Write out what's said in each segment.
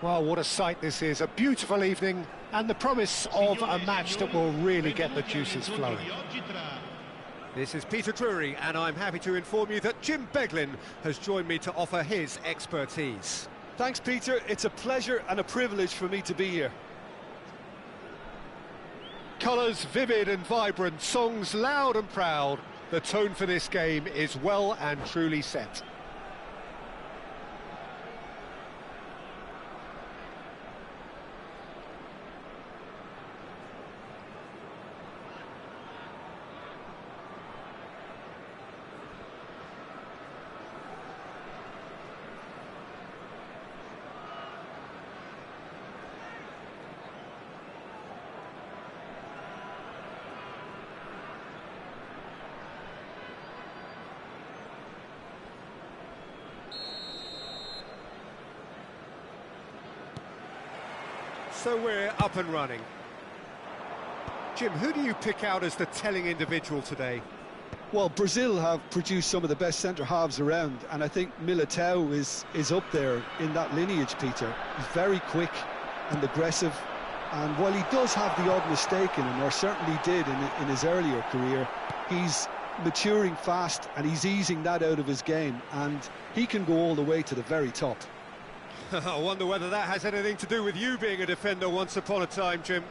Well, what a sight this is. A beautiful evening and the promise of a match that will really get the juices flowing. This is Peter Drury, and I'm happy to inform you that Jim Beglin has joined me to offer his expertise. Thanks, Peter. It's a pleasure and a privilege for me to be here. Colours vivid and vibrant, songs loud and proud. The tone for this game is well and truly set. So we're up and running. Jim, who do you pick out as the telling individual today? Well, Brazil have produced some of the best centre-halves around, and I think Militao is up there in that lineage, Peter. He's very quick and aggressive, and while he does have the odd mistake in him, or certainly did in his earlier career, he's maturing fast and he's easing that out of his game, and he can go all the way to the very top. I wonder whether that has anything to do with you being a defender once upon a time, Jim.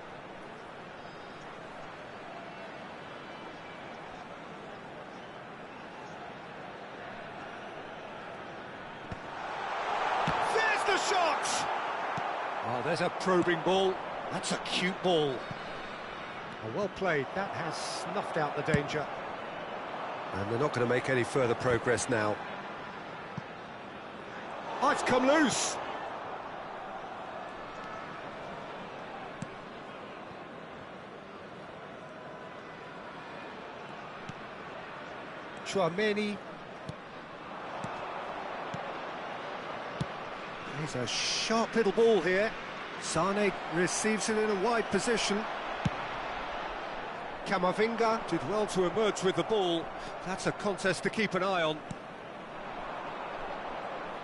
There's the shot! Oh, there's a probing ball. That's a cute ball. Oh, well played. That has snuffed out the danger. And they're not going to make any further progress now. Oh, it's come loose! Chouameni. He's a sharp little ball here. Sane receives it in a wide position. Camavinga did well to emerge with the ball. That's a contest to keep an eye on.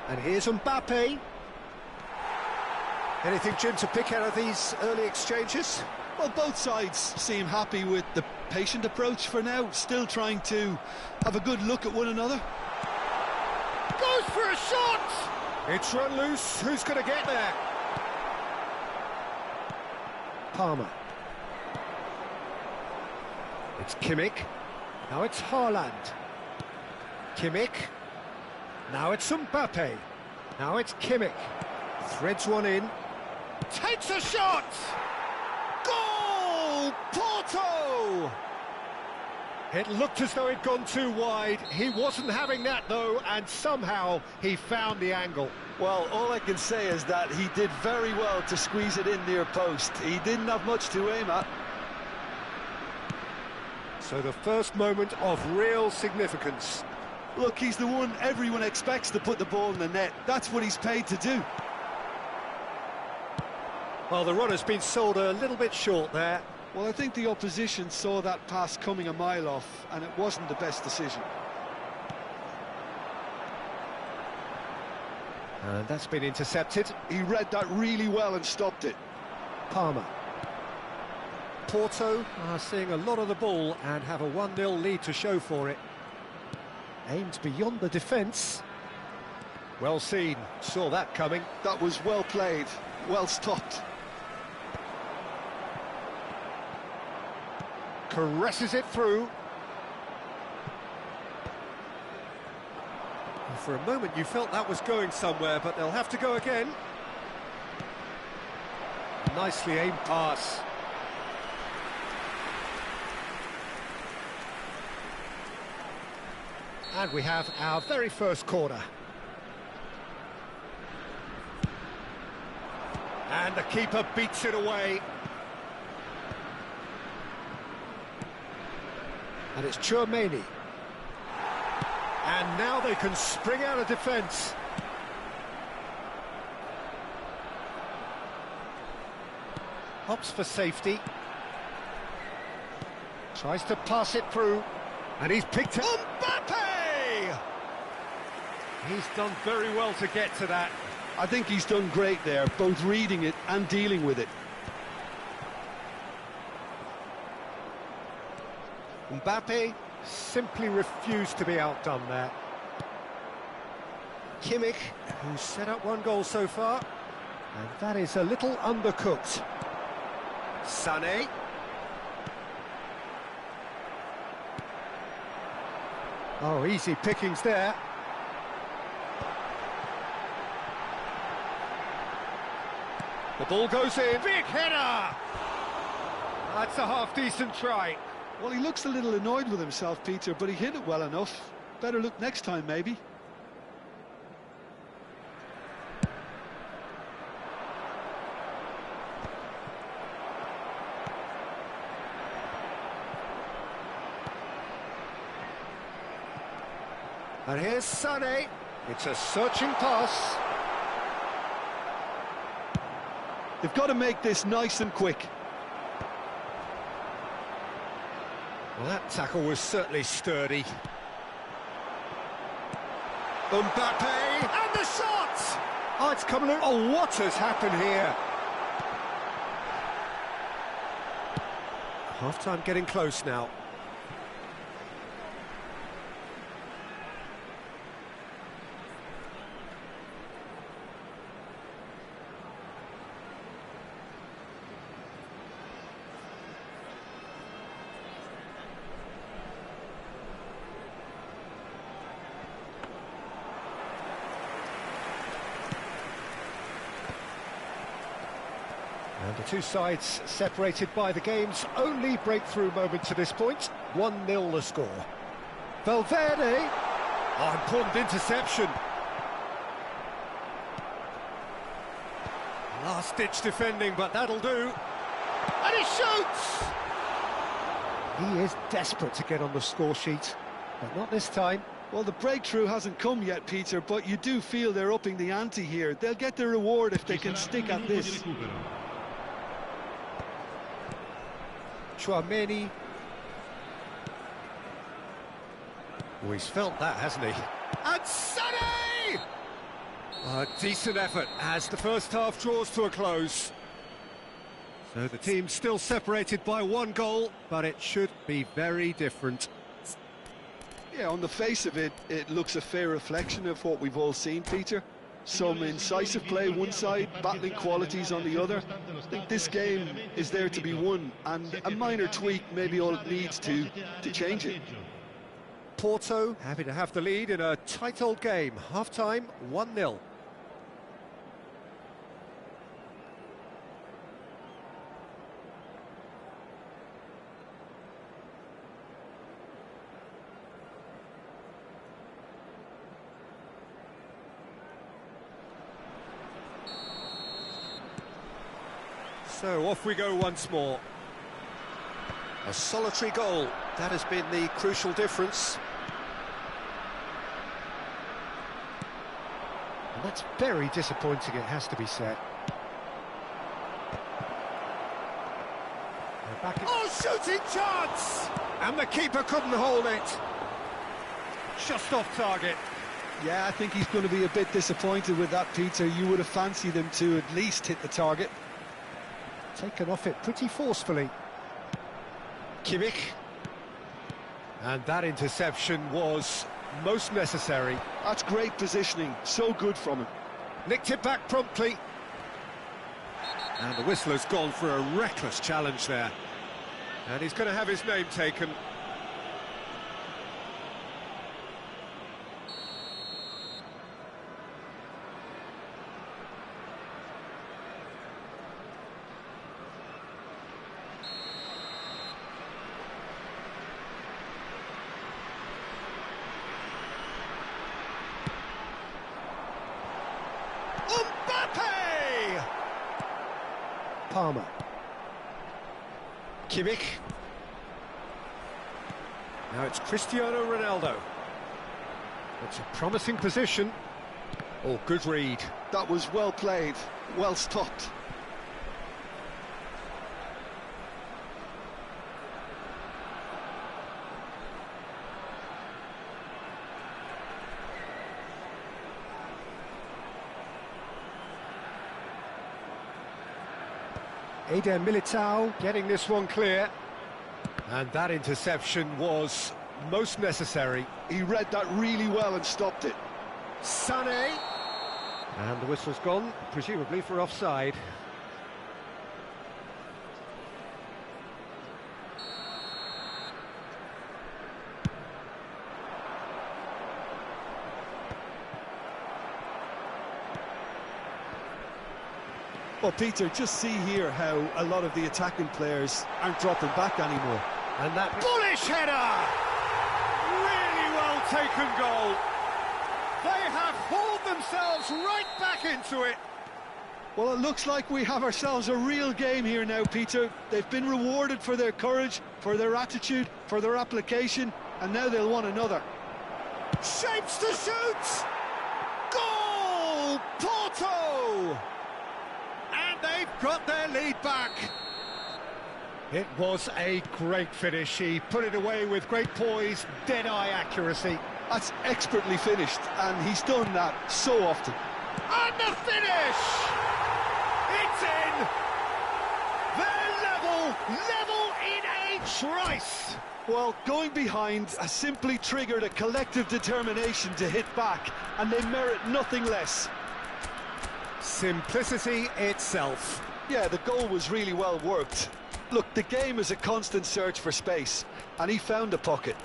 And here's Mbappe. Anything, Jim, to pick out of these early exchanges? Well, both sides seem happy with the patient approach for now, still trying to have a good look at one another. Goes for a shot! It's run loose. Who's going to get there? Palmer. It's Kimmich. Now it's Haaland. Kimmich. Now it's Mbappe. Now it's Kimmich. Threads one in. Takes a shot! Goal! Porto! It looked as though it'd gone too wide. He wasn't having that, though, and somehow he found the angle. Well, all I can say is that he did very well to squeeze it in near post. He didn't have much to aim at. So the first moment of real significance. Look, he's the one everyone expects to put the ball in the net. That's what he's paid to do. Well, the runner's been sold a little bit short there. Well, I think the opposition saw that pass coming a mile off, and it wasn't the best decision. And that's been intercepted. He read that really well and stopped it. Palmer. Porto are seeing a lot of the ball and have a 1-0 lead to show for it. Aimed beyond the defence. Well seen, saw that coming. That was well played, well stopped. Caresses it through. For a moment you felt that was going somewhere, but they'll have to go again. Nicely aimed pass. And we have our very first corner. And the keeper beats it away. And it's Chouameni. And now they can spring out of defence. Hops for safety. Tries to pass it through. And he's picked it. Mbappe! He's done very well to get to that. I think he's done great there, both reading it and dealing with it. Mbappe simply refused to be outdone there. Kimmich, who's set up one goal so far. And that is a little undercooked. Sané. Oh, easy pickings there. The ball goes in. Big header! That's a half-decent try. Well, he looks a little annoyed with himself, Peter, but he hit it well enough. Better look next time, maybe. And here's Sané. It's a searching pass. They've got to make this nice and quick. Well, that tackle was certainly sturdy. Mbappe! And the shot! Oh, it's coming out. Oh, what has happened here? Half-time getting close now. And the two sides separated by the game's only breakthrough moment to this point. 1-0 the score. Valverde. Oh, important interception. Last-ditch defending, but that'll do. And he shoots! He is desperate to get on the score sheet, but not this time. Well, the breakthrough hasn't come yet, Peter, but you do feel they're upping the ante here. They'll get their reward if they can stick at this. Chouameni. Oh, he's felt that, hasn't he? And Sonny! A decent effort as the first half draws to a close. So the team's still separated by one goal, but it should be very different. Yeah, on the face of it, it looks a fair reflection of what we've all seen, Peter. Some incisive play one side, battling qualities on the other. I think this game is there to be won, and a minor tweak may be all it needs to change it. Porto happy to have the lead in a tight old game. Half-time, 1-0. So off we go once more. A solitary goal, that has been the crucial difference. And that's very disappointing, it has to be said. Oh, shooting chance! And the keeper couldn't hold it. Just off target. Yeah, I think he's going to be a bit disappointed with that, Peter. You would have fancied him to at least hit the target. Taken off it pretty forcefully. Kimmich. And that interception was most necessary. That's great positioning, so good from him. Nicked it back promptly. And the whistler's gone for a reckless challenge there. And he's going to have his name taken. Palmer. Kimmich. Now it's Cristiano Ronaldo. It's a promising position. Oh, good read. That was well played, well stopped. Eder Militao. Getting this one clear. And that interception was most necessary. He read that really well and stopped it. Sané. And the whistle's gone, presumably for offside. Well, Peter, just see here how a lot of the attacking players aren't dropping back anymore. And that bullish header! Really well taken goal. They have hauled themselves right back into it. Well, it looks like we have ourselves a real game here now, Peter. They've been rewarded for their courage, for their attitude, for their application, and now they'll want another. Shapes to shoot! Goal! Porto! And they've got their lead back. It was a great finish. He put it away with great poise, dead-eye accuracy. That's expertly finished, and he's done that so often. And the finish! It's in! They're level in a trice! Well, going behind has simply triggered a collective determination to hit back, and they merit nothing less. Simplicity itself. Yeah, the goal was really well worked. Look, the game is a constant search for space, and he found a pocket.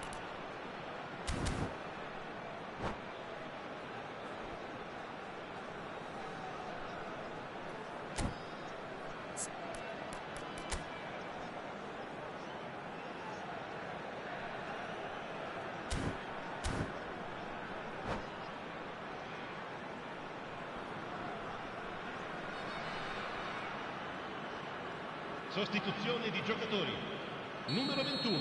Sostituzione di giocatori. Numero 21,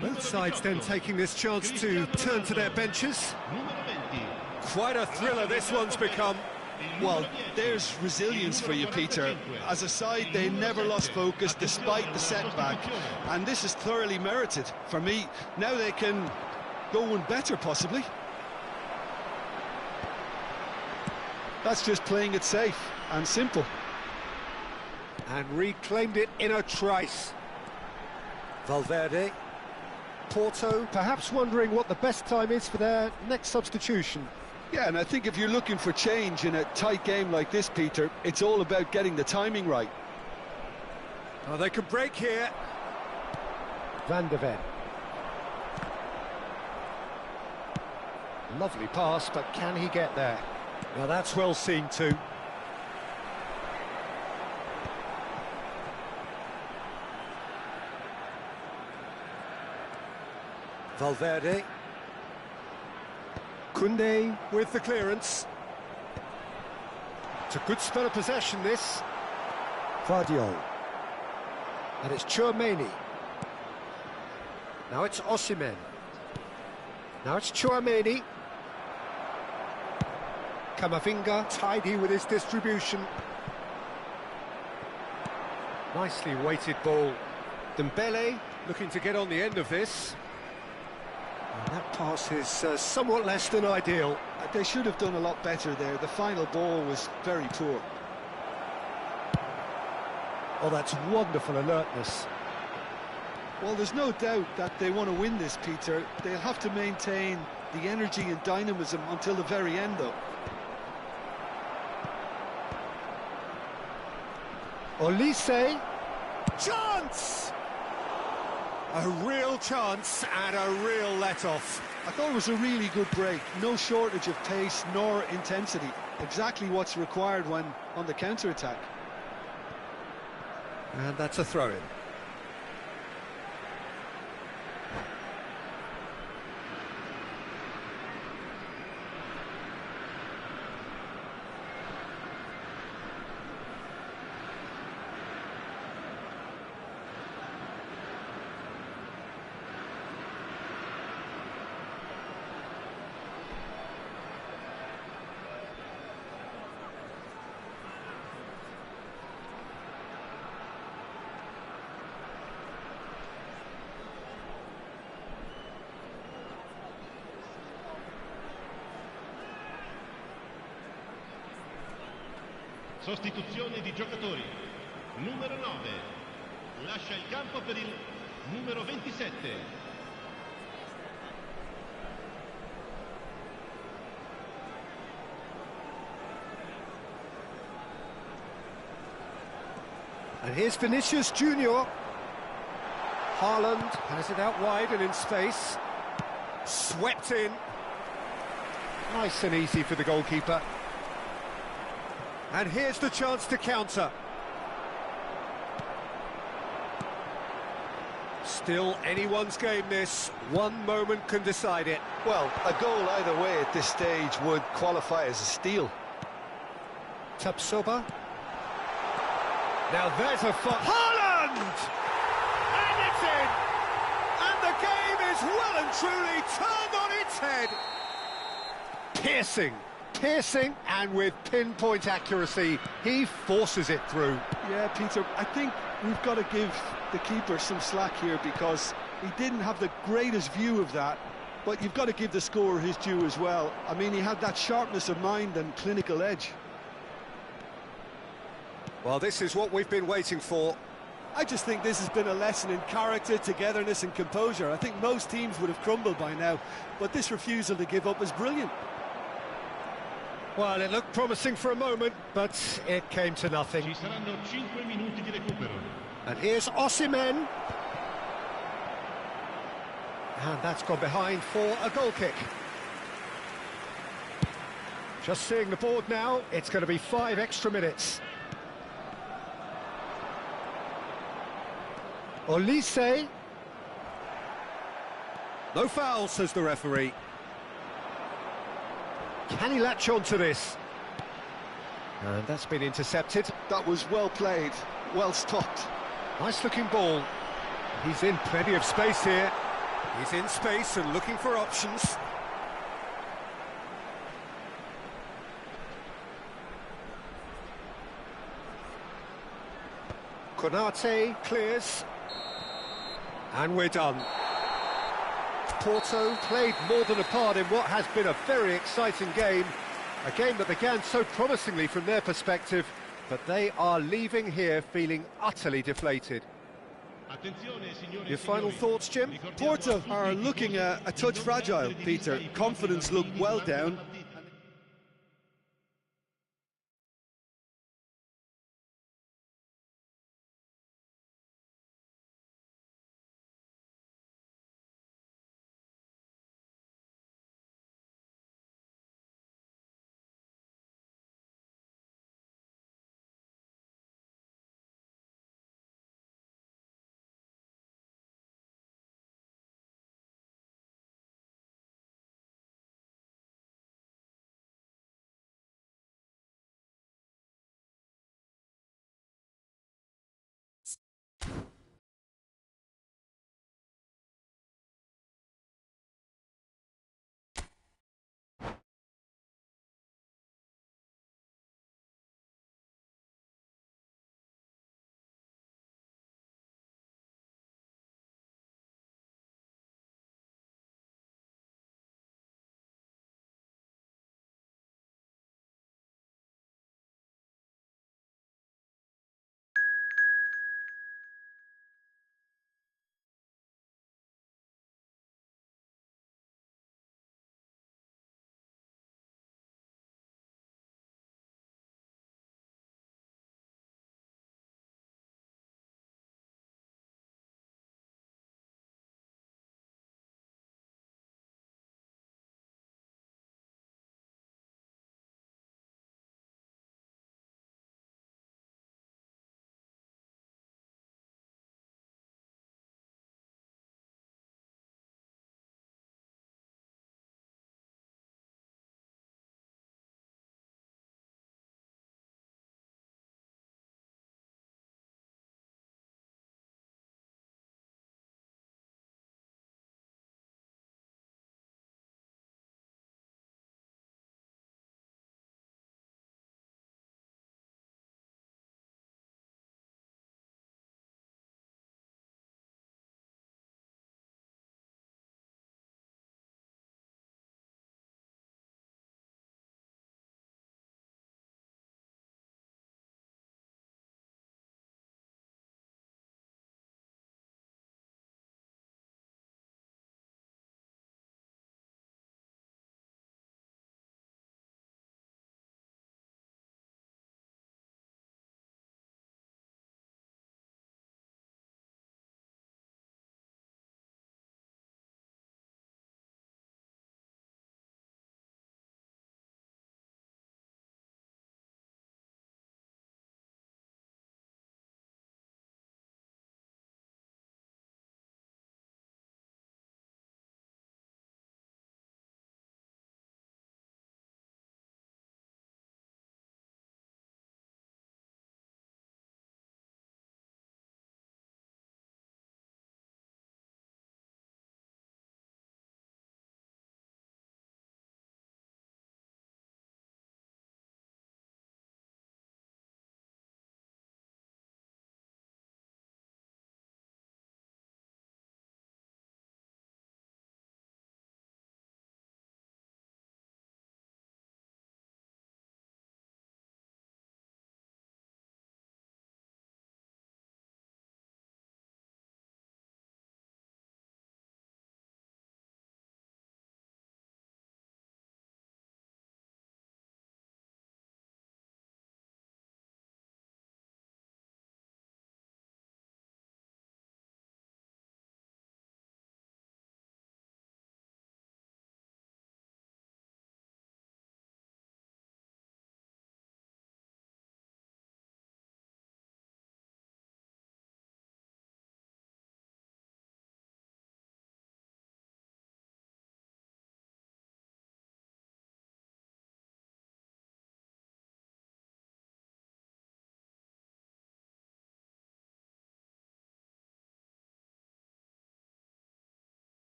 Both sides then taking this chance to turn to their benches. Quite a thriller this one's become. Well, there's resilience for you, Peter. As a side, they never lost focus despite the setback, and this is thoroughly merited. For me, now they can go one better, possibly. That's just playing it safe and simple. And reclaimed it in a trice. Valverde. Porto perhaps wondering what the best time is for their next substitution. Yeah, and I think if you're looking for change in a tight game like this, Peter, it's all about getting the timing right. Oh, they could break here. Van de Ven. Lovely pass, but can he get there? Now that's well seen too. Valverde. Koundé with the clearance. It's a good spell of possession, this. Guardiola. And it's Tchouaméni. Now it's Osimhen. Now it's Tchouaméni. Camavinga, tidy with his distribution. Nicely weighted ball. Dembele looking to get on the end of this. And that pass is somewhat less than ideal. They should have done a lot better there. The final ball was very poor. Oh, that's wonderful alertness. Well, there's no doubt that they want to win this, Peter. They'll have to maintain the energy and dynamism until the very end, though. Olise. Chance! A real chance and a real let-off. I thought it was a really good break. No shortage of pace nor intensity. Exactly what's required when on the counter-attack. And that's a throw-in. Sostituzione di giocatori. Numero 9. Lascia il campo per il numero 27. And here's Vinicius Junior. Haaland has it out wide and in space. Swept in. Nice and easy for the goalkeeper. And here's the chance to counter. Still anyone's game, this. One moment can decide it. Well, a goal either way at this stage would qualify as a steal. Tapsoba. Now there's a Haaland! And it's in! And the game is well and truly turned on its head. Piercing, and with pinpoint accuracy, he forces it through. Yeah, Peter, I think we've got to give the keeper some slack here because he didn't have the greatest view of that, but you've got to give the scorer his due as well. I mean, he had that sharpness of mind and clinical edge. Well, this is what we've been waiting for. I just think this has been a lesson in character, togetherness and composure. I think most teams would have crumbled by now, but this refusal to give up is brilliant. Well, it looked promising for a moment, but it came to nothing. Ci saranno 5 minuti di recupero. And here's Osimhen. And that's gone behind for a goal kick. Just seeing the board now, it's going to be 5 extra minutes. Olise. No foul, says the referee. Can he latch on to this? And that's been intercepted. That was well played, well stopped. Nice looking ball. He's in plenty of space here. He's in space and looking for options. Konate clears. And we're done. Porto played more than a part in what has been a very exciting game. A game that began so promisingly from their perspective, but they are leaving here feeling utterly deflated. Your final thoughts, Jim? Porto are looking a touch fragile, Peter. Confidence looked well down.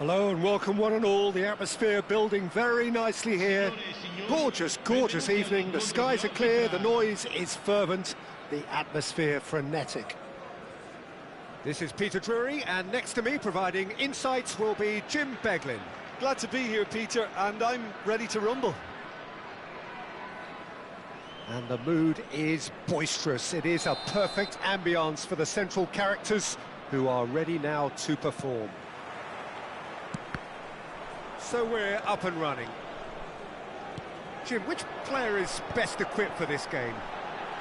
Hello and welcome one and all. The atmosphere building very nicely here. Gorgeous, gorgeous evening. The skies are clear, the noise is fervent, the atmosphere frenetic. This is Peter Drury, and next to me providing insights will be Jim Beglin. Glad to be here, Peter, and I'm ready to rumble. And the mood is boisterous. It is a perfect ambience for the central characters who are ready now to perform. So we're up and running. Jim, which player is best equipped for this game?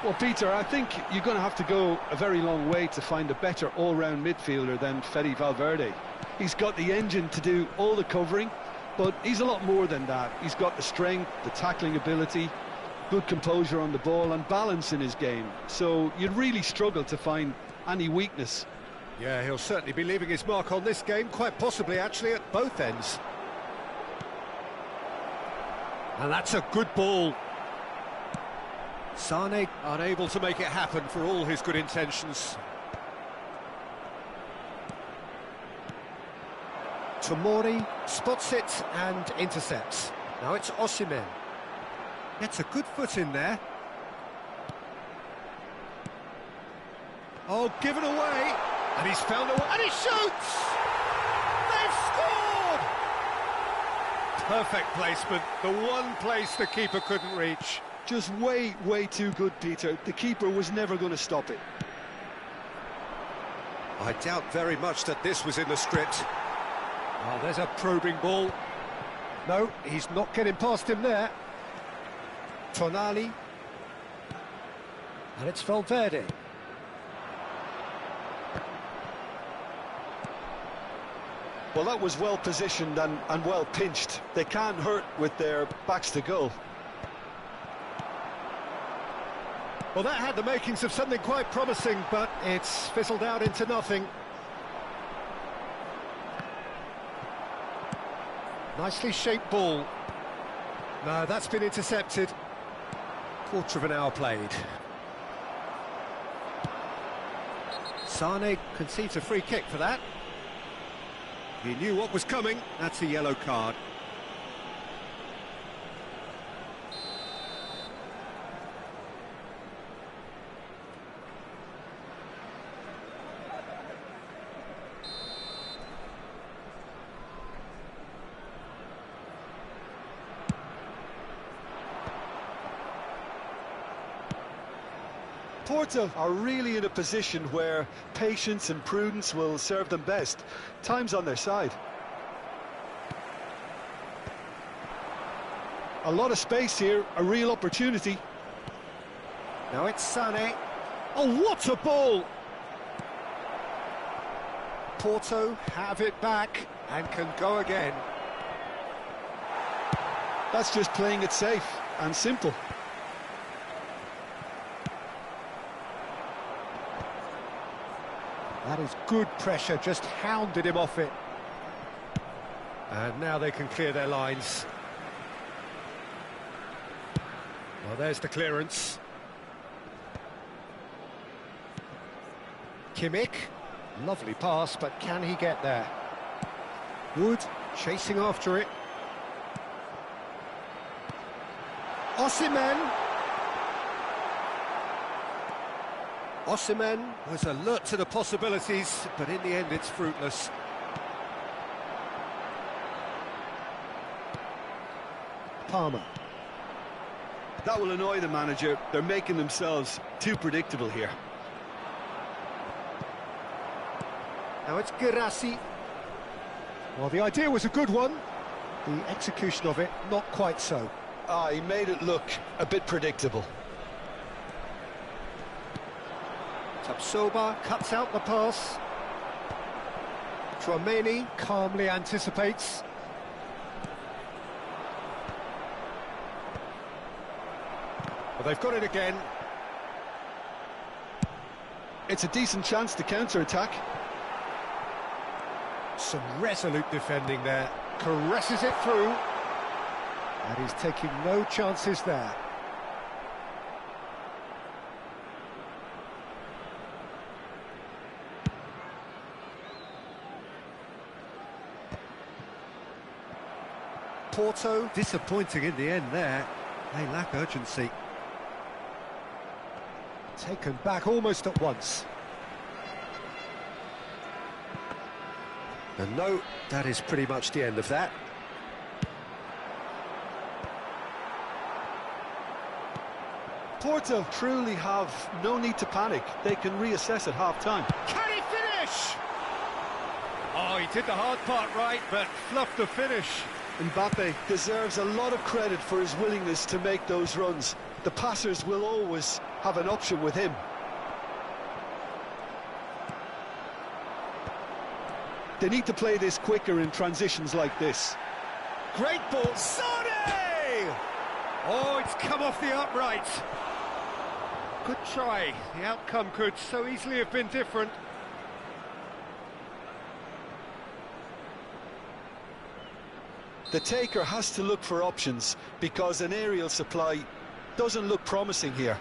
Well, Peter, I think you're going to have to go a very long way to find a better all-round midfielder than Fede Valverde. He's got the engine to do all the covering, but he's a lot more than that. He's got the strength, the tackling ability, good composure on the ball and balance in his game. So you'd really struggle to find any weakness. Yeah, he'll certainly be leaving his mark on this game, quite possibly actually at both ends. And that's a good ball. Sane unable to make it happen for all his good intentions. Tomori spots it and intercepts. Now it's Osimhen. Gets a good foot in there. Oh, given away. And he's found a way. And he shoots! They've scored! Perfect placement. The one place the keeper couldn't reach. Just way, way too good, Peter. The keeper was never going to stop it. I doubt very much that this was in the script. Oh, there's a probing ball. No, he's not getting past him there. Tonali. And it's Valverde. Well, that was well positioned and well pinched. They can't hurt with their backs to goal. Well, that had the makings of something quite promising, but it's fizzled out into nothing. Nicely shaped ball. No, that's been intercepted. Quarter of an hour played. Sane concedes a free kick for that. He knew what was coming. That's a yellow card. Porto are really in a position where patience and prudence will serve them best. Time's on their side. A lot of space here, a real opportunity. Now it's Sane. Oh, what a ball! Porto have it back and can go again. That's just playing it safe and simple. That is good pressure, just hounded him off it. And now they can clear their lines. Well, there's the clearance. Kimmich, lovely pass, but can he get there? Wood chasing after it. Osimhen. Osimhen was alert to the possibilities, but in the end it's fruitless. Palmer. That will annoy the manager. They're making themselves too predictable here. Now it's Girassi. Well, the idea was a good one. The execution of it, not quite so. He made it look a bit predictable. Tapsoba cuts out the pass. Tchouaméni calmly anticipates. Well, they've got it again. It's a decent chance to counter-attack. Some resolute defending there. Caresses it through. And he's taking no chances there. Porto. Disappointing in the end there. They lack urgency. Taken back almost at once. And no, that is pretty much the end of that. Porto truly have no need to panic. They can reassess at half-time. Can he finish? Oh, he did the hard part right, but fluffed the finish. Mbappe deserves a lot of credit for his willingness to make those runs. The passers will always have an option with him. They need to play this quicker in transitions like this. Great ball. Sane! Oh, it's come off the upright. Good try. The outcome could so easily have been different. The taker has to look for options because an aerial supply doesn't look promising here.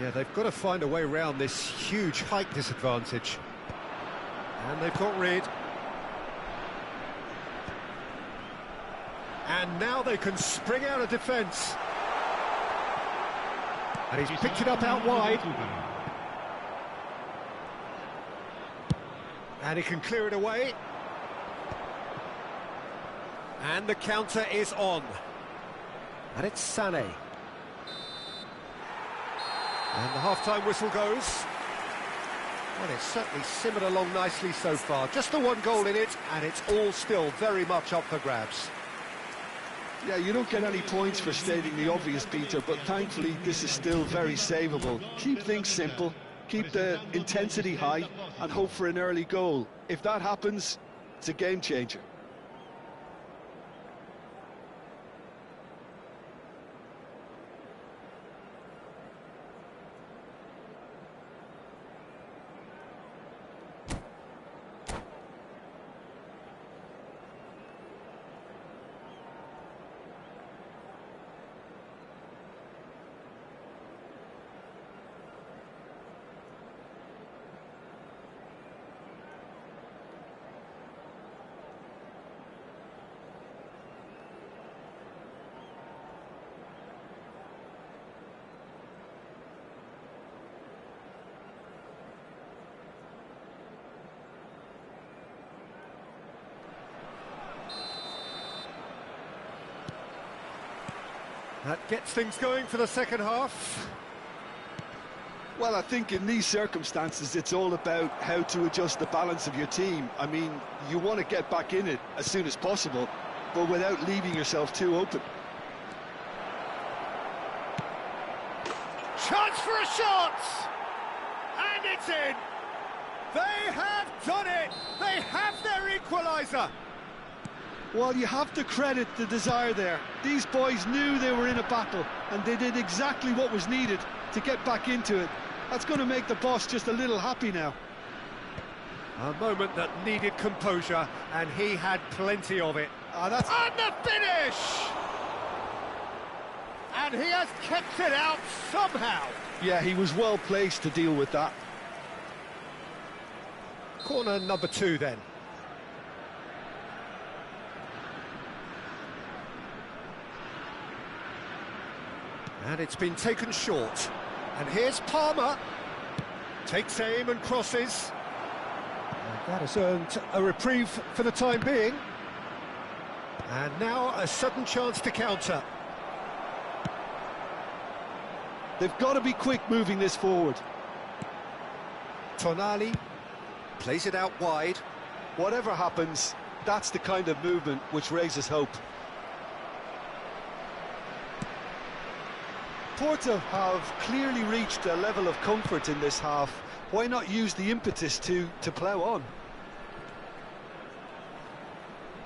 Yeah, they've got to find a way around this huge height disadvantage. And they've got rid. And now they can spring out of defence. And he's picked it up out wide. And he can clear it away. And the counter is on. And it's Sané. And the half-time whistle goes. Well, it's certainly simmered along nicely so far. Just the one goal in it, and it's all still very much up for grabs. Yeah, you don't get any points for stating the obvious, Peter, but thankfully this is still very savable. Keep things simple, keep the intensity high, and hope for an early goal. If that happens, it's a game changer. That gets things going for the second half. Well, I think in these circumstances, it's all about how to adjust the balance of your team. I mean, you want to get back in it as soon as possible, but without leaving yourself too open. Chance for a shot! And it's in! They have done it! They have their equaliser! Well, you have to credit the desire there. These boys knew they were in a battle, and they did exactly what was needed to get back into it. That's going to make the boss just a little happy now. A moment that needed composure, and he had plenty of it. And the finish! And he has kept it out somehow. Yeah, he was well placed to deal with that. Corner number 2 then. And it's been taken short. And here's Palmer. Takes aim and crosses. And that has earned a reprieve for the time being. And now a sudden chance to counter. They've got to be quick moving this forward. Tonali plays it out wide. Whatever happens, that's the kind of movement which raises hope. Porto have clearly reached a level of comfort in this half. Why not use the impetus to plough on?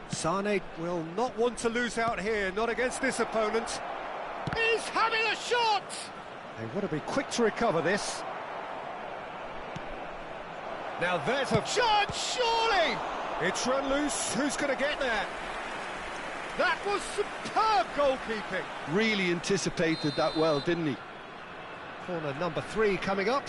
Sané will not want to lose out here, not against this opponent. He's having a shot! They want to be quick to recover this. Now there's a shot, surely! It's run loose. Who's going to get there? That was superb goalkeeping. Really anticipated that well, didn't he? Corner number 3 coming up.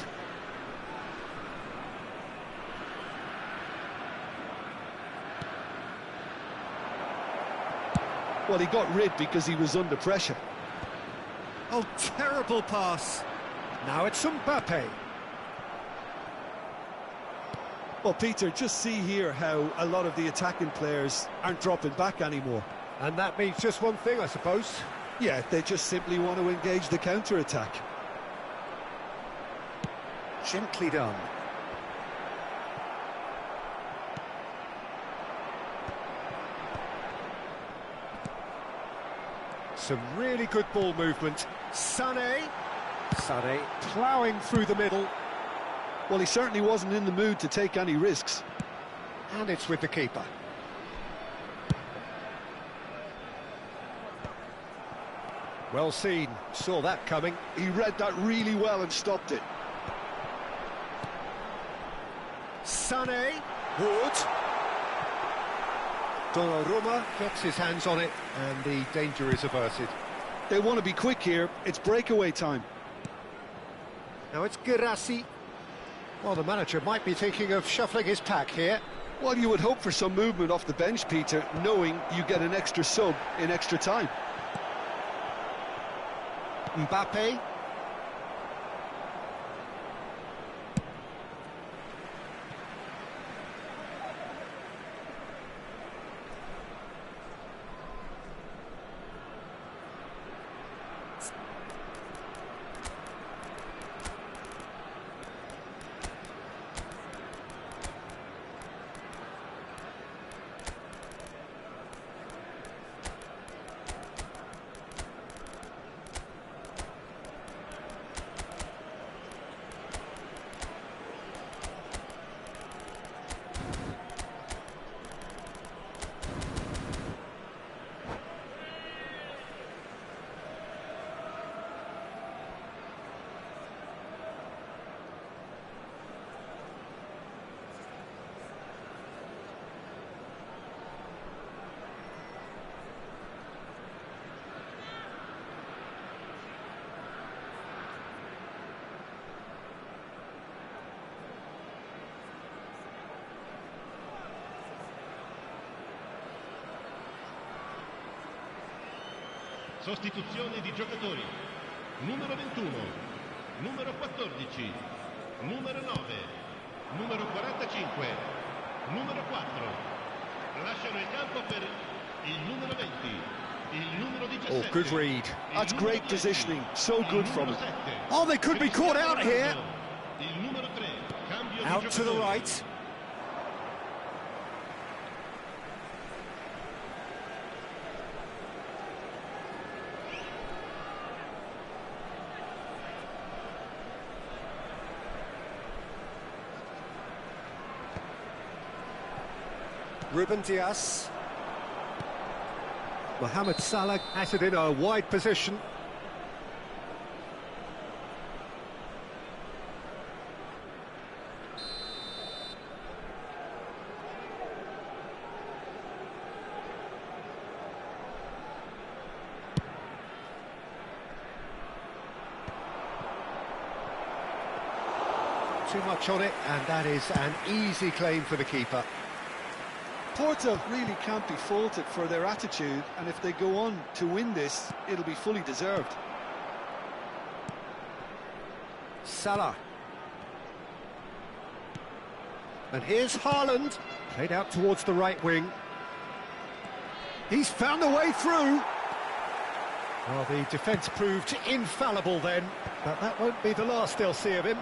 Well, he got rid because he was under pressure. Oh, terrible pass. Now it's Mbappe. Well, Peter, just see here how a lot of the attacking players aren't dropping back anymore. And that means just one thing, I suppose. Yeah, they just simply want to engage the counter-attack. Gently done. Some really good ball movement. Sané ploughing through the middle. Well, he certainly wasn't in the mood to take any risks. And it's with the keeper. Well seen, saw that coming. He read that really well and stopped it. Sané, Wood. Donnarumma gets his hands on it, and the danger is averted. They want to be quick here. It's breakaway time. Now it's Girassi. Well, the manager might be thinking of shuffling his pack here. Well, you would hope for some movement off the bench, Peter, knowing you get an extra sub in extra time. Mbappe. Sostituzione di giocatori. Numero 21, numero 14, numero 9, numero 45, numero 4. Lasciano il campo per il numero 20, il numero 17. Oh, good read. That's great positioning. So good from him. Oh, they could be caught out here. Il numero 3, cambio di Out to the giocatori. right. Ruben Dias. Mohamed Salah has it in a wide position. Too much on it, and that is an easy claim for the keeper. Porto really can't be faulted for their attitude, and if they go on to win this, it'll be fully deserved. Salah. And here's Haaland, played out towards the right wing. He's found a way through. Well, the defence proved infallible then, but that won't be the last they'll see of him.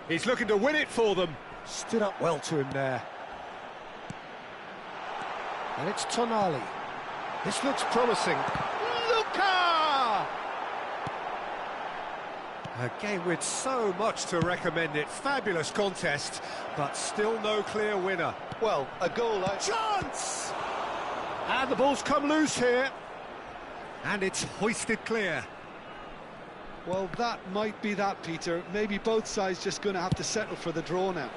He's looking to win it for them. Stood up well to him there. And it's Tonali. This looks promising. Luka! A game with so much to recommend it. Fabulous contest, but still no clear winner. Well, a goal out. Chance! And the ball's come loose here. And it's hoisted clear. Well, that might be that, Peter. Maybe both sides just going to have to settle for the draw now.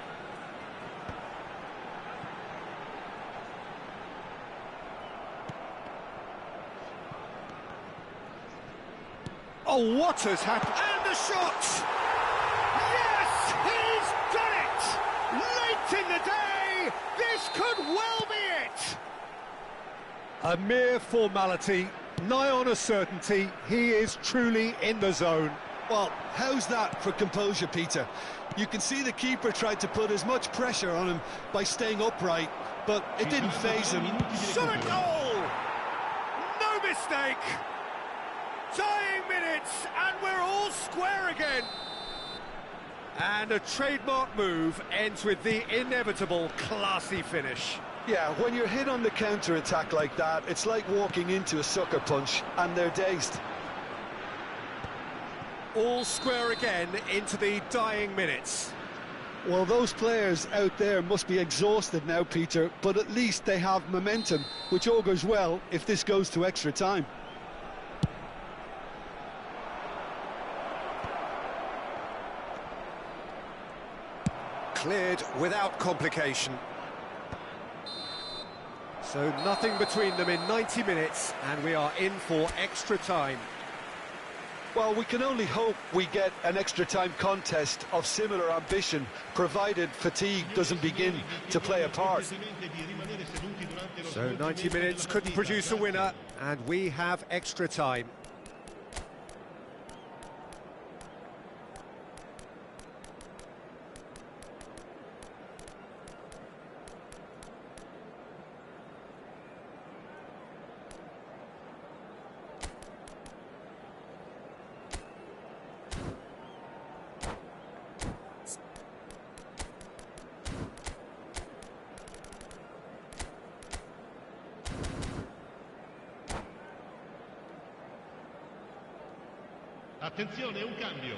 Oh, what has happened? And the shot! Yes, he's done it! Late in the day, this could well be it! A mere formality, nigh on a certainty. He is truly in the zone. Well, how's that for composure, Peter? You can see the keeper tried to put as much pressure on him by staying upright, but it didn't faze him. Shot a goal! No mistake! Dying minutes, and we're all square again. And a trademark move ends with the inevitable classy finish. Yeah, when you're hit on the counter-attack like that, it's like walking into a sucker punch, and they're dazed. All square again into the dying minutes. Well, those players out there must be exhausted now, Peter, but at least they have momentum, which augurs well if this goes to extra time. Cleared without complication. So nothing between them in 90 minutes, and we are in for extra time. Well, we can only hope we get an extra time contest of similar ambition, provided fatigue doesn't begin to play a part. So 90 minutes couldn't produce a winner, and we have extra time. Attenzione, un cambio.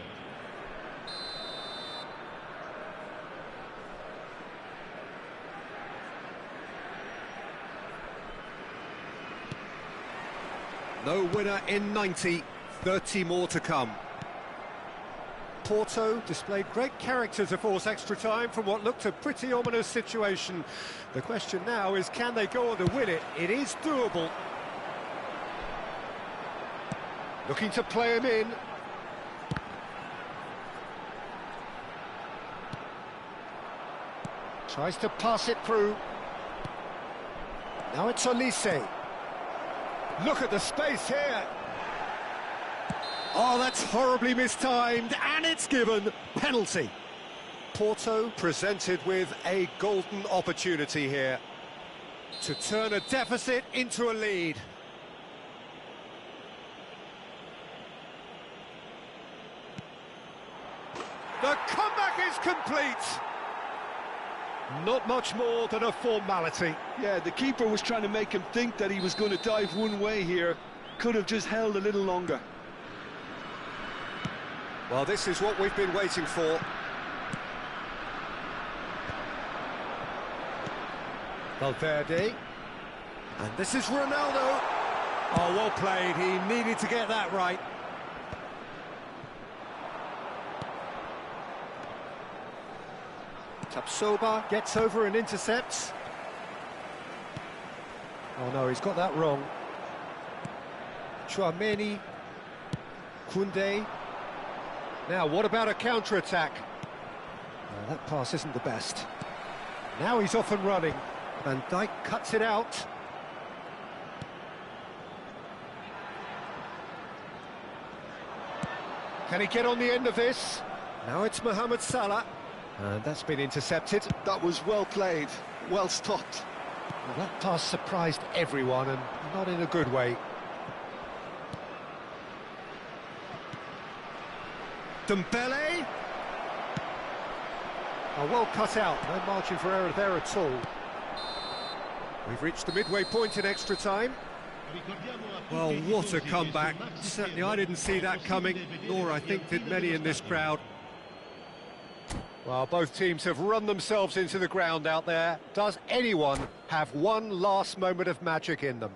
No winner in 90, 30 more to come. Porto displayed great character to force extra time from what looked a pretty ominous situation. The question now is, can they go on to win it? It is doable. Looking to play him in. Tries to pass it through. Now it's Olise. Look at the space here. Oh, that's horribly mistimed, and it's given. Penalty. Porto presented with a golden opportunity here to turn a deficit into a lead. The comeback is complete. Not much more than a formality. Yeah, the keeper was trying to make him think that he was going to dive one way here. Could have just held a little longer. Well, this is what we've been waiting for. Valverde. And this is Ronaldo. Oh, well played. He needed to get that right. Tapsoba gets over and intercepts. Oh no, he's got that wrong. Chouameni, Koundé. Now, what about a counter-attack? That pass isn't the best. Now he's off and running. Van Dijk cuts it out. Can he get on the end of this? Now it's Mohamed Salah. And that's been intercepted. That was well played, well stopped. Well, that pass surprised everyone, and not in a good way. Dembele. Oh, well cut out. No margin for error there at all. We've reached the midway point in extra time. Well, what a comeback. Certainly I didn't see that coming, nor I think did many in this crowd. Well, both teams have run themselves into the ground out there. Does anyone have one last moment of magic in them?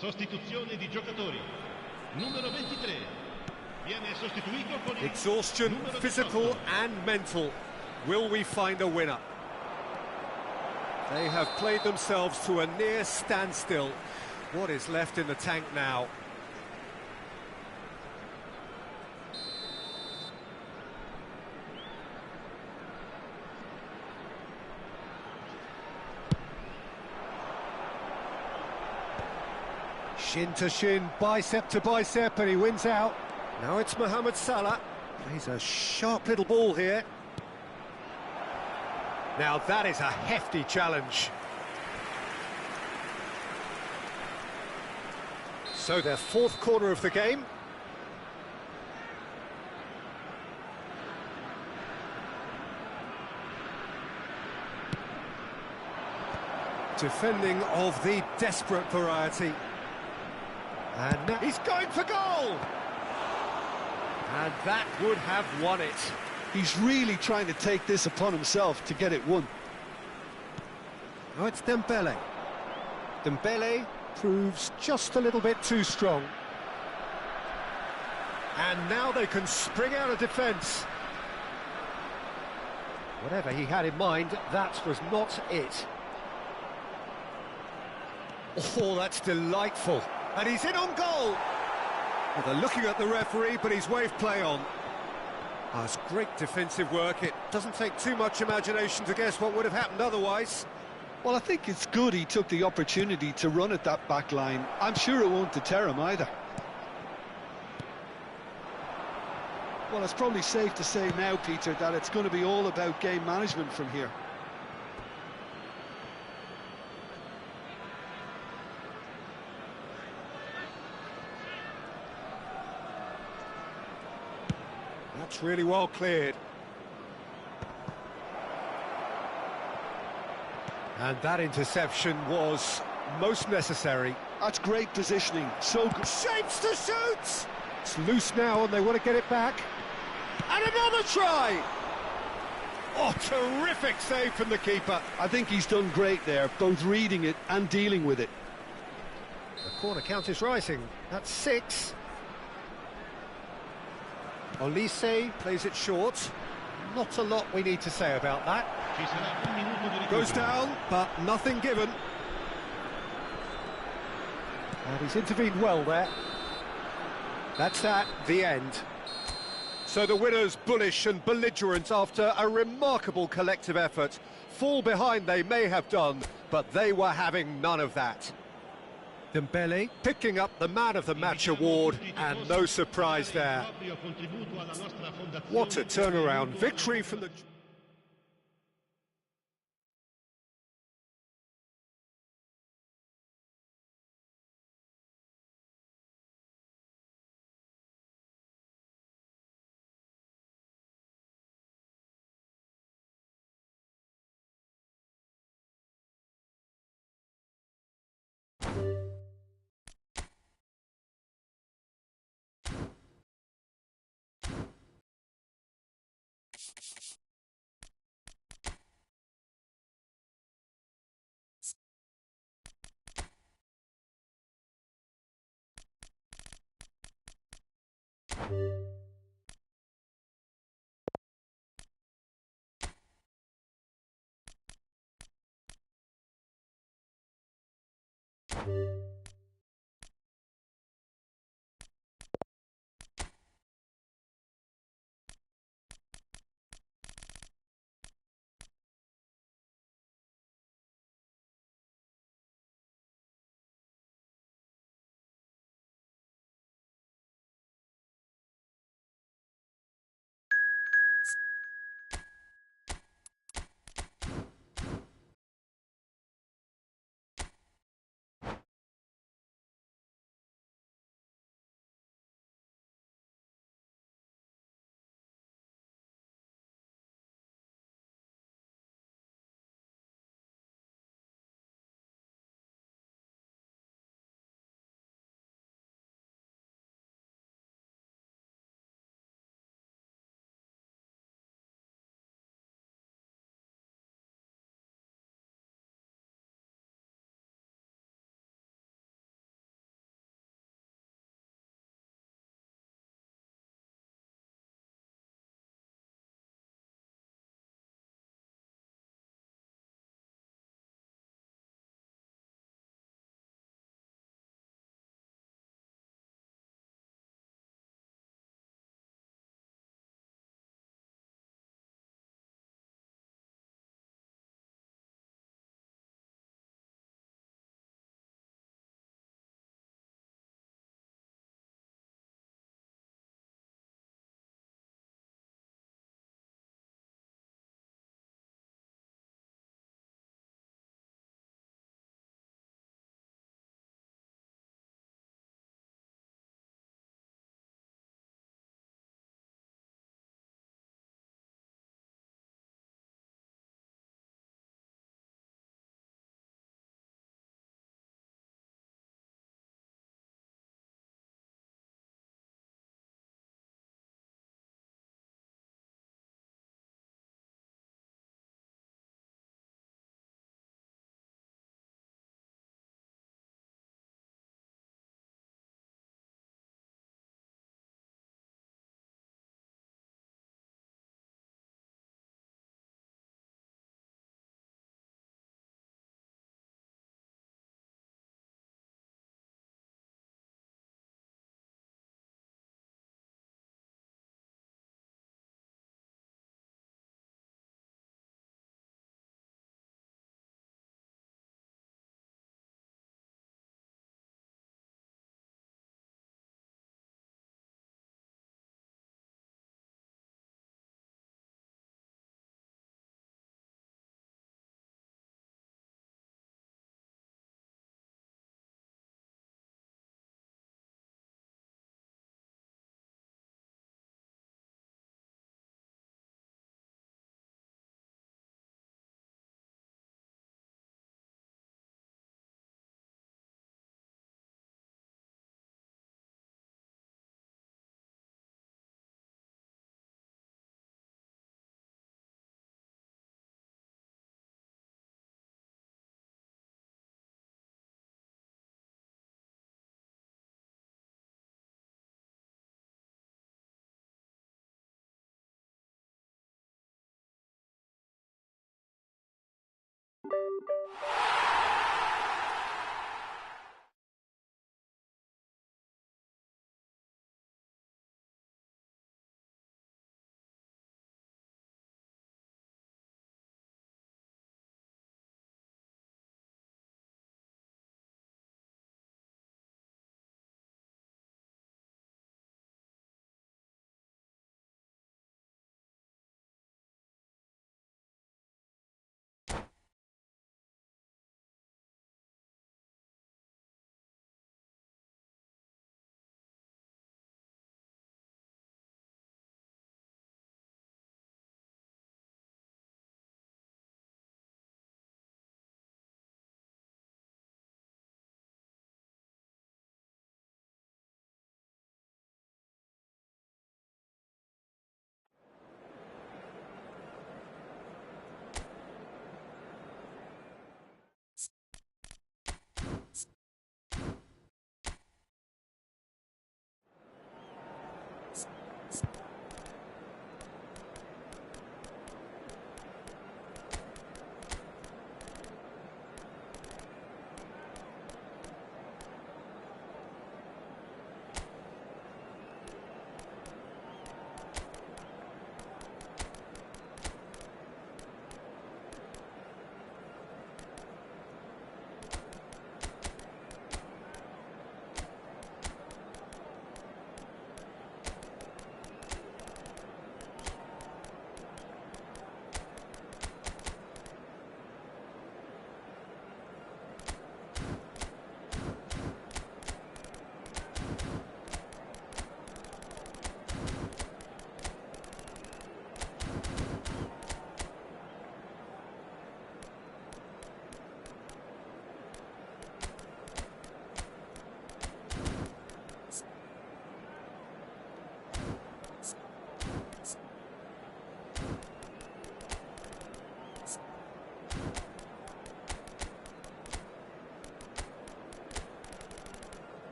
Sostituzione di giocatori. Numero 23. Viene sostituito con il Exhaustion, numero 18. physical and mental. Will we find a winner? They have played themselves to a near standstill. What is left in the tank now? Shin to shin, bicep to bicep, and he wins out. Now it's Mohamed Salah. He's a sharp little ball here. Now that is a hefty challenge. So their fourth corner of the game. Defending of the desperate variety. And now he's going for goal! And that would have won it. He's really trying to take this upon himself to get it won. Now it's Dembele. Dembele proves just a little bit too strong. And now they can spring out of defence. Whatever he had in mind, that was not it. Oh, that's delightful. And he's in on goal. Well, they're looking at the referee, but he's waved play on. Oh, it's great defensive work. It doesn't take too much imagination to guess what would have happened otherwise. Well, I think it's good he took the opportunity to run at that back line. I'm sure it won't deter him either. Well, it's probably safe to say now, Peter, that it's going to be all about game management from here. That's really well cleared. And that interception was most necessary. That's great positioning, so good. Shapes to shoot! It's loose now and they want to get it back. And another try! Oh, terrific save from the keeper. I think he's done great there, both reading it and dealing with it. The corner count is rising. That's 6. Olise plays it short. Not a lot we need to say about that. Ci sarà un minuto di recupero. Goes down, but nothing given. And he's intervened well there. That's that, the end. So the winners bullish and belligerent after a remarkable collective effort. Fall behind they may have done, but they were having none of that. Dembele picking up the Man of the Match award, and no surprise there. What a turnaround. Victory from the...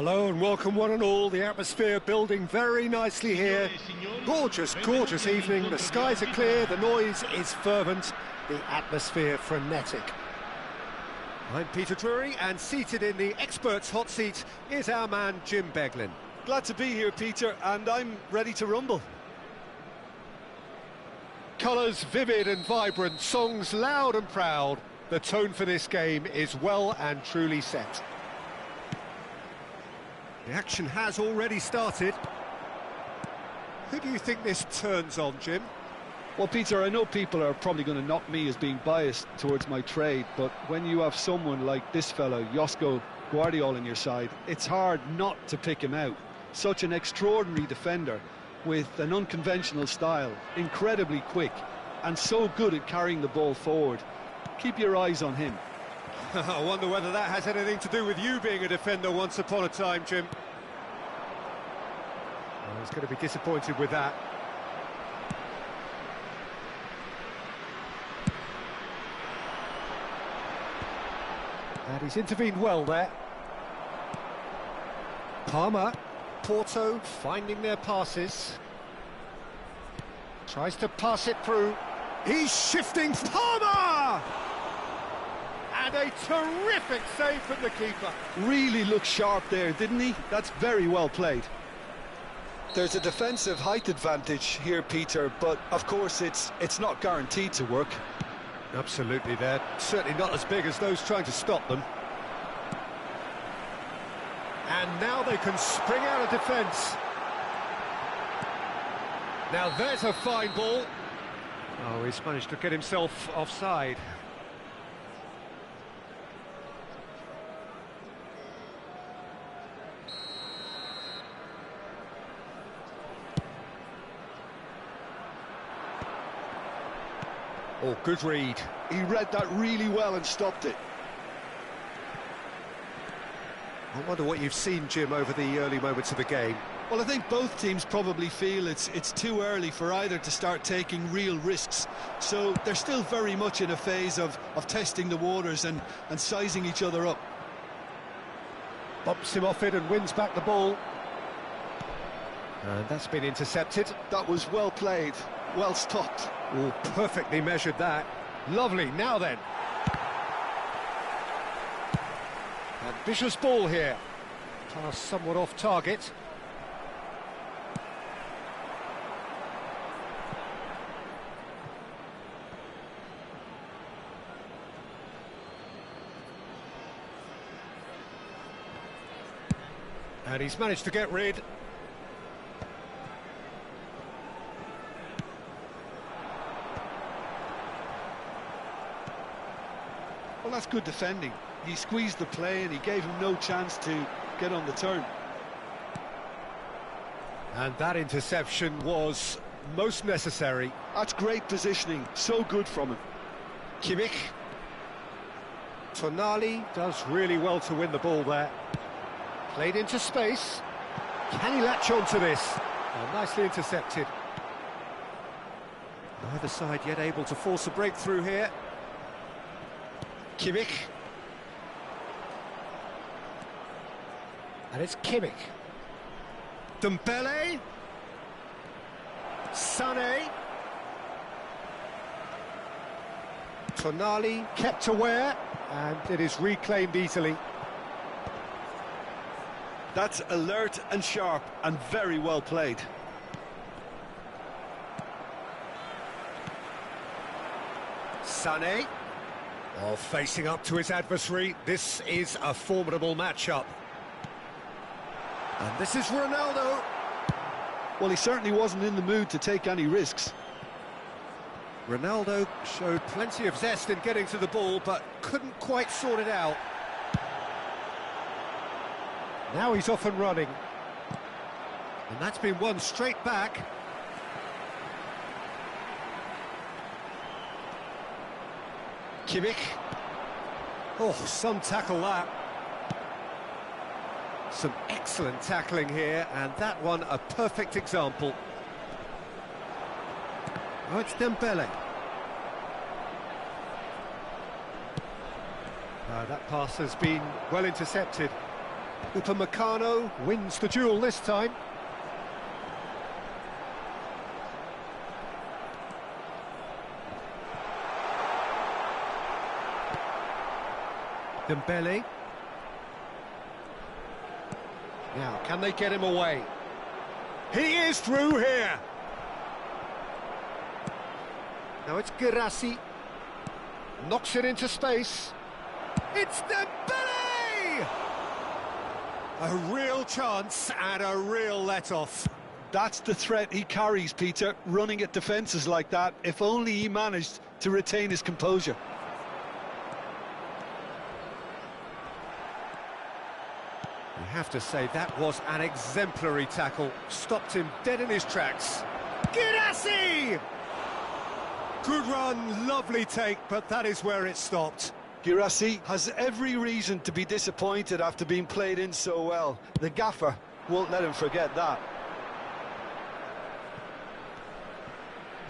Hello and welcome one and all. The atmosphere building very nicely here. Gorgeous, gorgeous evening. The skies are clear, the noise is fervent, the atmosphere frenetic. I'm Peter Drury, and seated in the experts' hot seat is our man Jim Beglin. Glad to be here, Peter, and I'm ready to rumble. Colours vivid and vibrant, songs loud and proud. The tone for this game is well and truly set. The action has already started. Who do you think this turns on, Jim? Well, Peter, I know people are probably going to knock me as being biased towards my trade, but when you have someone like this fellow, Josko Guardiola, on your side, it's hard not to pick him out. Such an extraordinary defender with an unconventional style, incredibly quick, and so good at carrying the ball forward. Keep your eyes on him. I wonder whether that has anything to do with you being a defender once upon a time, Jim. Well, he's going to be disappointed with that. And he's intervened well there. Palmer, Porto finding their passes. Tries to pass it through. He's shifting. Palmer! And a terrific save from the keeper. Really looked sharp there, didn't he? That's very well played. There's a defensive height advantage here, Peter, but of course it's not guaranteed to work. Absolutely, they're certainly not as big as those trying to stop them. And now they can spring out of defence. Now there's a fine ball. Oh, he's managed to get himself offside. Oh, good read. He read that really well and stopped it. I wonder what you've seen, Jim, over the early moments of the game. Well, I think both teams probably feel it's too early for either to start taking real risks. So they're still very much in a phase of testing the waters and sizing each other up. Bumps him off it and wins back the ball. And that's been intercepted. That was well played, well stopped. Oh, perfectly measured that. Lovely, now then. Ambitious ball here. Pass somewhat off target. And he's managed to get rid. Well, that's good defending. He squeezed the play and he gave him no chance to get on the turn. And that interception was most necessary. That's great positioning, so good from him. Kimmich. Tonali does really well to win the ball there. Played into space. Can he latch on to this? Oh, nicely intercepted. Neither side yet able to force a breakthrough here. Kimmich. And it's Kimmich. Dembele. Sané. Tonali kept aware, and it is reclaimed easily. That's alert and sharp and very well played. Sané. Oh, facing up to his adversary. This is a formidable matchup. And this is Ronaldo. Well, he certainly wasn't in the mood to take any risks. Ronaldo showed plenty of zest in getting to the ball, but couldn't quite sort it out. Now he's off and running. And that's been won straight back. Kimmich. Oh, some tackle that. Some excellent tackling here, and that one a perfect example. Oh, it's Dembele. That pass has been well intercepted. Upamecano wins the duel this time. Dembele. Now, can they get him away? He is through here. Now it's Girassi. Knocks it into space. It's Dembele! A real chance and a real let-off. That's the threat he carries, Peter, running at defences like that, if only he managed to retain his composure. You have to say that was an exemplary tackle. Stopped him dead in his tracks. Girassi! Good run, lovely take, but that is where it stopped. Girassi has every reason to be disappointed after being played in so well. The gaffer won't let him forget that.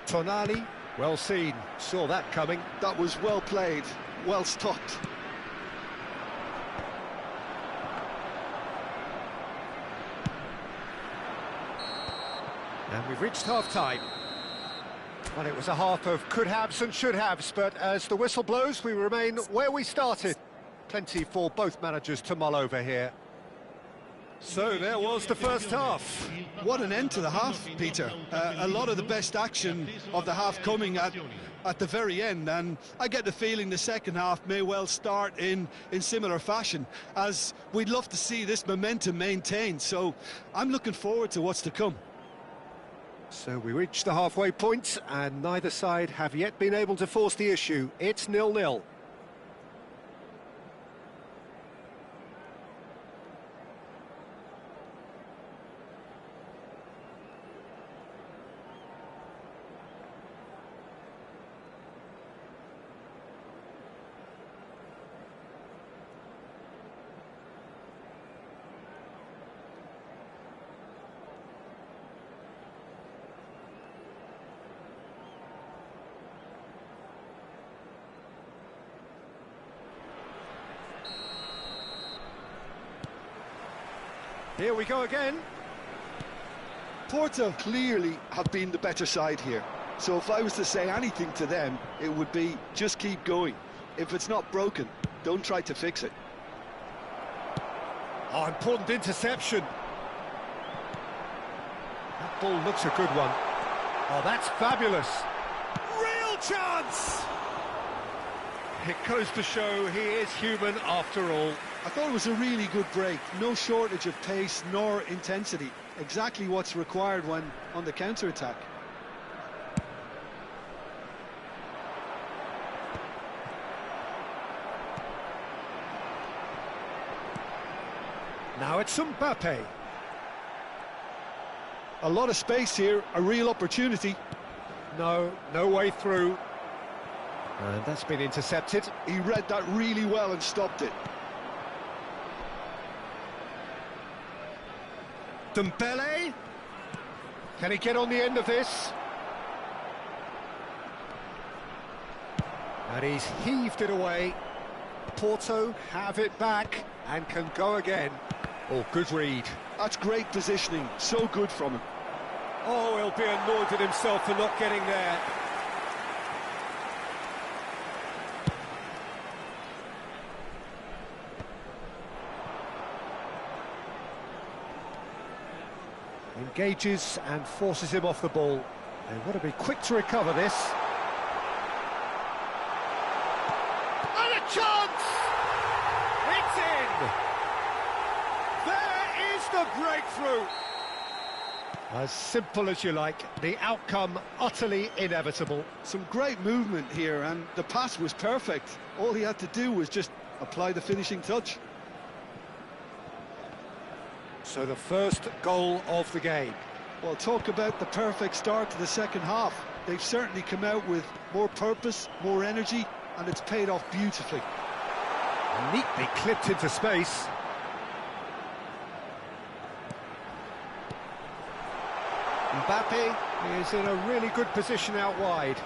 Tonali, well seen, saw that coming. That was well played, well stopped. And we've reached half-time. Well, it was a half of could-haves and should-haves, but as the whistle blows, we remain where we started. Plenty for both managers to mull over here. So there was the first half. What an end to the half, Peter. A lot of the best action of the half coming at the very end, and I get the feeling the second half may well start in similar fashion, as we'd love to see this momentum maintained. So I'm looking forward to what's to come. So we reached the halfway point, and neither side have yet been able to force the issue. It's 0-0. Here we go again. Porto clearly have been the better side here. So if I was to say anything to them, it would be just keep going. If it's not broken, don't try to fix it. Oh, important interception. That ball looks a good one. Oh, that's fabulous. Real chance! It goes to show he is human after all. I thought it was a really good break. No shortage of pace nor intensity. Exactly what's required when on the counter-attack. Now it's Mbappe. A lot of space here, a real opportunity. No way through. And that's been intercepted. He read that really well and stopped it. Dembele. Can he get on the end of this? And he's heaved it away. Porto have it back and can go again. Oh, good read. That's great positioning, so good from him. Oh, he'll be annoyed at himself for not getting there. Engages and forces him off the ball. They've got to be quick to recover this. And a chance! It's in! There is the breakthrough! As simple as you like, the outcome utterly inevitable. Some great movement here, and the pass was perfect. All he had to do was just apply the finishing touch. So the first goal of the game. Well, talk about the perfect start to the second half. They've certainly come out with more purpose, more energy, and it's paid off beautifully. Neatly clipped into space. Mbappe is in a really good position out wide.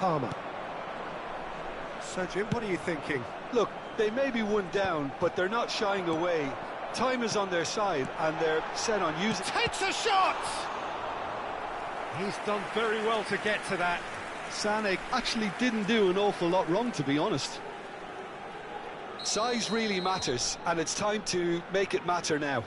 Palmer. So, Jim, what are you thinking? Look, they may be one down, but they're not shying away. Time is on their side, and they're set on using... Takes a shot! He's done very well to get to that. Sané actually didn't do an awful lot wrong, to be honest. Size really matters, and it's time to make it matter now.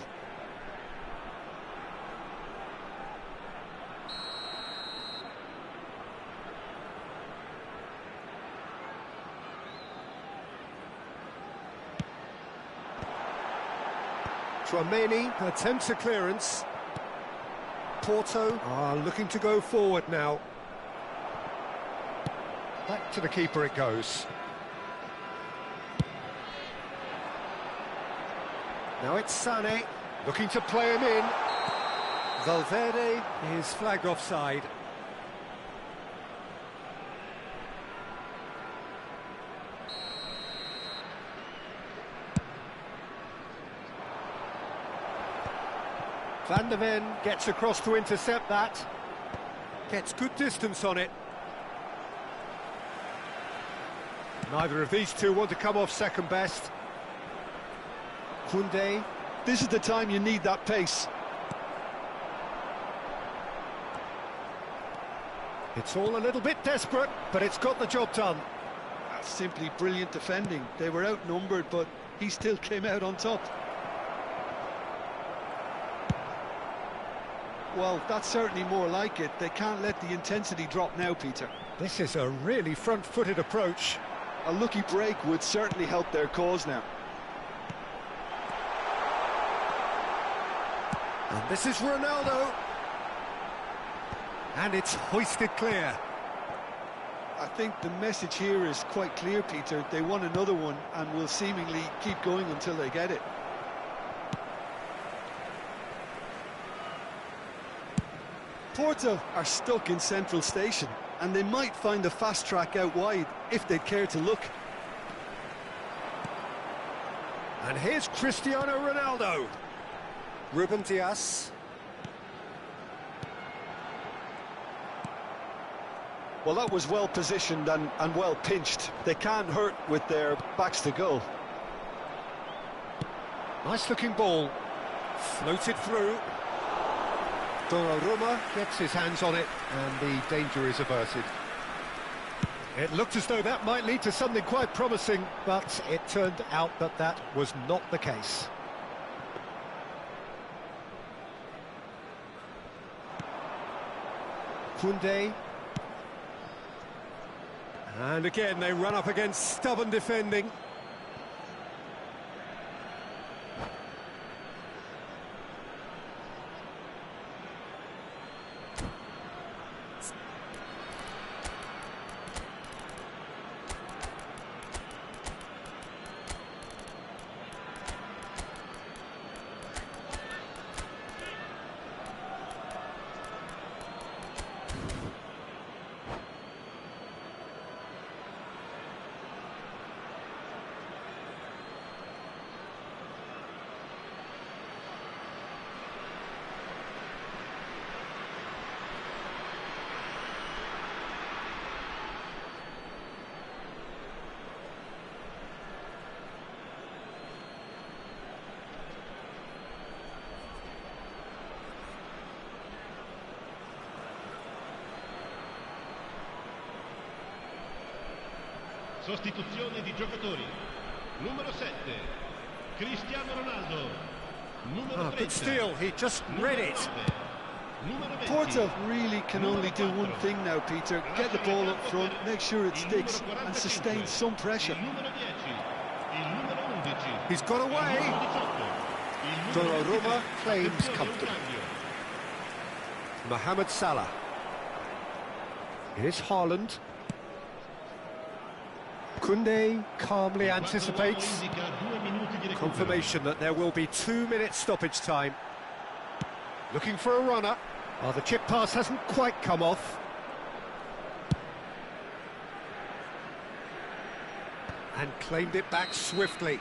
Tchouameni attempts a clearance. Porto are looking to go forward now. Back to the keeper it goes. Now it's Sané, looking to play him in. Valverde is flagged offside. Van der Ven gets across to intercept that. Gets good distance on it. Neither of these two want to come off second best. Koundé. This is the time you need that pace. It's all a little bit desperate, but it's got the job done. That's simply brilliant defending. They were outnumbered, but he still came out on top. Well, that's certainly more like it. They can't let the intensity drop now, Peter. This is a really front-footed approach. A lucky break would certainly help their cause now. And this is Ronaldo. And it's hoisted clear. I think the message here is quite clear, Peter. They want another one and will seemingly keep going until they get it. Porto are stuck in Central Station, and they might find a fast track out wide if they'd care to look. And here's Cristiano Ronaldo. Ruben Dias. Well, that was well positioned and well pinched. They can't hurt with their backs to goal. Nice looking ball. Floated through. Donnarumma gets his hands on it, and the danger is averted. It looked as though that might lead to something quite promising, but it turned out that that was not the case. Koundé. And again, they run up against stubborn defending. Sostituzione di giocatori. Numero 7, Cristiano Ronaldo. Numero 30, good steal, he just read it. 9, numero 20, Porto really can only do one thing now, Peter. Get the ball up front, make sure it sticks, and sustain some pressure. il numero 10, il numero 11, He's got away. il numero 18, il numero Donnarumma 23, claims attenzione, comfortably. cambio. Mohamed Salah. Here's Haaland. Koundé calmly anticipates. Confirmation that there will be 2-minute stoppage time. Looking for a runner. Oh, the chip pass hasn't quite come off. And claimed it back swiftly.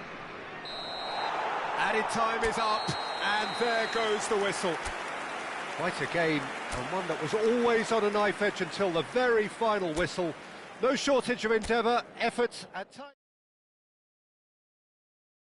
Added time is up, and there goes the whistle. Quite a game, and one that was always on a knife edge until the very final whistle. No shortage of endeavour, effort at times.